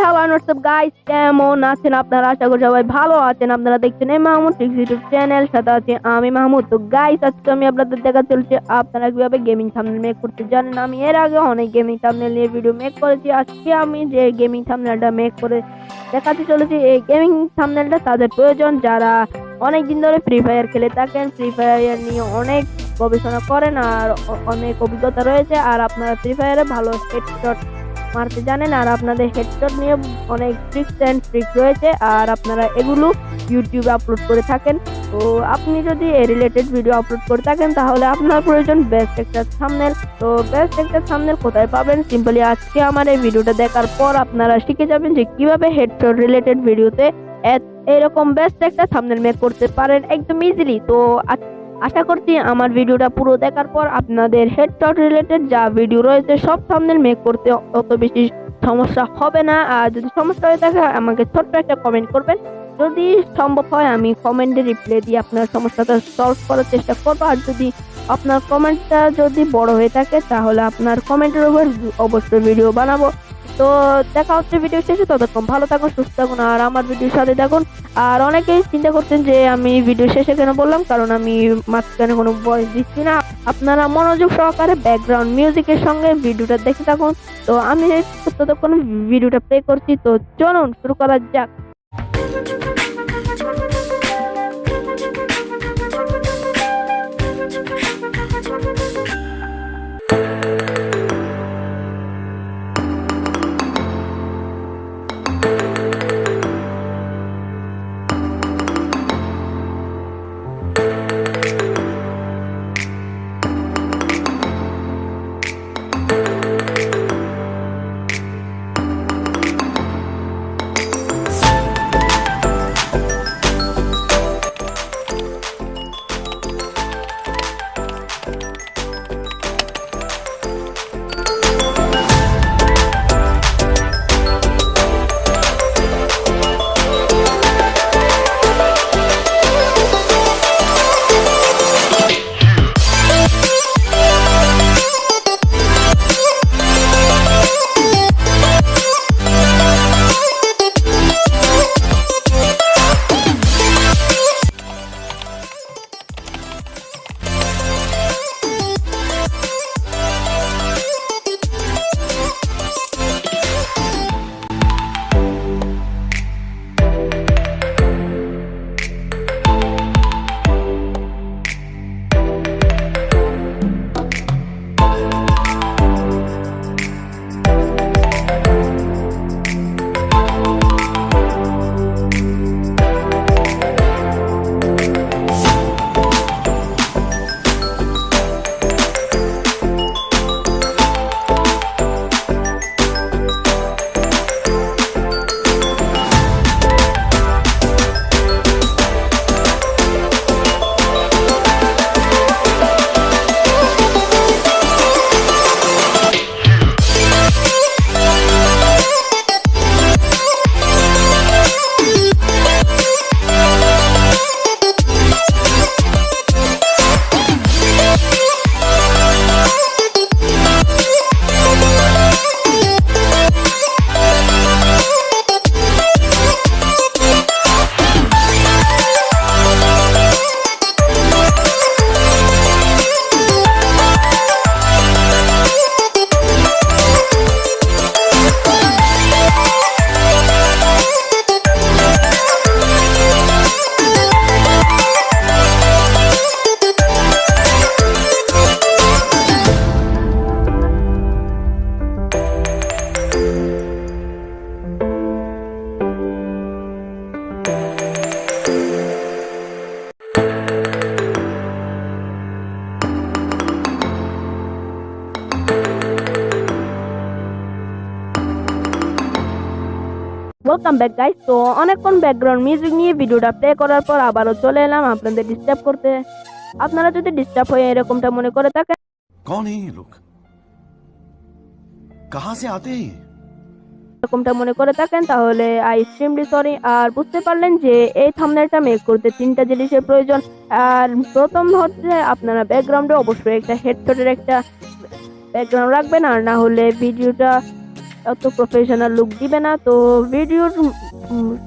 Hello WhatsApp guys, কেমন আছেন আপনারা? আশা করি সবাই ভালো আছেন। আপনারা দেখছেন এম মাহমুদ ইউটিউব চ্যানেল, সাথে আছি আমি মাহমুদ। তো গাইস, আজকে আমি আপনাদের দেখা চলছে আপনারা কিভাবে গেমিং থাম্বনেল মেক করতে জানেন। আমি এর আগে অনেক গেমিং থাম্বনেল নিয়ে ভিডিও মেক করেছি। আজকে আমি যে গেমিং থাম্বনেলটা মেক করে দেখাতে চলেছি, এই গেমিং থাম্বনেলটা তাদের প্রয়োজন যারা অনেক দিন ধরে ফ্রি ফায়ার খেলে থাকেন, ফ্রি ফায়ার নিয়ে অনেক গবেষণা করেন আর অনেক অভিজ্ঞতা রয়েছে, আর আপনারা ফ্রি ফায়ারে ভালো হেডশট মারতে জানেন, আর আপনাদের হেডশট নিয়ে অনেক ট্রিক্স এন্ড ট্রিক রয়েছে, আর আপনারা এগুলো ইউটিউবে আপলোড করে থাকেন। তো আপনি যদি এই রিলেটেড ভিডিও আপলোড করে থাকেন তাহলে আপনার প্রয়োজন বেস্ট একটা থাম্বনেল। তো বেস্ট একটা থাম্বনেল কোথায় পাবেন? সিম্পলি আজকে আমার এই ভিডিওটা দেখার পর আপনারা শিখে যাবেন যে কিভাবে হেডশট রিলেটেড ভিডিওতে এরকম বেস্ট একটা থাম্বনেল মেক করতে পারেন একদম ইজিলি। তো আশা করছি আমার ভিডিওটা পুরো দেখার পর আপনাদের হেডশট রিলেটেড যা ভিডিও রয়েছে সব থাম্বনেল মেক করতে অত বেশি সমস্যা হবে না। আর যদি সমস্যা হয়ে থাকে আমাকে ছোট্ট একটা কমেন্ট করবেন, যদি সম্ভব হয় আমি কমেন্টে রিপ্লাই দিয়ে আপনার সমস্যাটা সলভ করার চেষ্টা করবো। আর যদি আপনার কমেন্টটা যদি বড় হয়ে থাকে তাহলে আপনার কমেন্টের উপর অবশ্যই ভিডিও বানাবো। তো দেখা হচ্ছে ভিডিও শেষে, ততক্ষণ ভালো থাকুন, সুস্থ থাকুন আর আমার ভিডিওর সাথে থাকুন। আর অনেকেই চিন্তা করছেন যে আমি ভিডিও শেষে কেন বললাম, কারণ আমি মাঝখানে কোনো ভয়েস দিচ্ছি না। আপনারা মনোযোগ সহকারে ব্যাকগ্রাউন্ড মিউজিকের সঙ্গে ভিডিওটা দেখে থাকুন। তো আমি ততক্ষণ ভিডিওটা প্লে করছি, তো চলুন শুরু করা যাক। Welcome back guys. তো অনেকক্ষণ ব্যাকগ্রাউন্ড মিউজিক নিয়ে ভিডিওটা প্লে করার পর আবারও চলে এলাম আপনাদের ডিস্টার্ব করতে। আপনারা যদি ডিস্টার্ব হয়ে এরকমটা মনে করে থাকেন, कौन है ये लोग, कहां से आते हैं? এরকমটা মনে করে থাকেন তাহলে আই এক্সট্রিমলি সরি। আর বুঝতে পারলেন যে এই থাম্বনেলটা মেক করতে তিনটা জিনিসের প্রয়োজন। আর প্রথম হচ্ছে আপনারা ব্যাকগ্রাউন্ডে অবশ্যই একটা হেডশটের একটা ব্যাকগ্রাউন্ড রাখবেন, আর না হলে ভিডিওটা অত প্রফেশনাল লুক দিবে না। তো ভিডিওর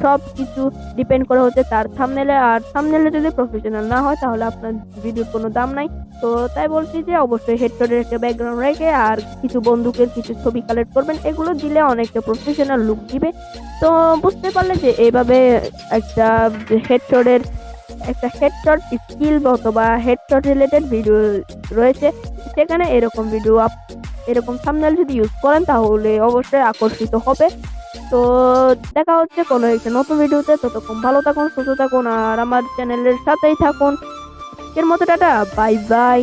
সব কিছু ডিপেন্ড করে হচ্ছে তার থাম্বনেলে, আর থাম্বনেলে যদি প্রফেশনাল না হয় তাহলে আপনার ভিডিওর কোনো দাম নাই। তো তাই বলছি যে অবশ্যই হেডশটের একটা ব্যাকগ্রাউন্ড রেখে আর কিছু বন্দুকের কিছু ছবি কালেক্ট করবেন, এগুলো দিলে অনেকটা প্রফেশনাল লুক দিবে। তো বুঝতে পারলে যে এইভাবে একটা হেডশটের একটা হেডশট স্কিল অথবা হেডশট রিলেটেড ভিডিও রয়েছে, সেখানে এরকম ভিডিও এরকম থাম্বনেল যদি ইউজ করেন তাহলে অবশ্যই আকর্ষিত হবে। তো দেখা হচ্ছে কোনো একটা নতুন ভিডিওতে, ততক্ষণ ভালো থাকুন, সুস্থ থাকুন আর আমার চ্যানেলের সাথেই থাকুন। এর মতো টাটা, বাই বাই।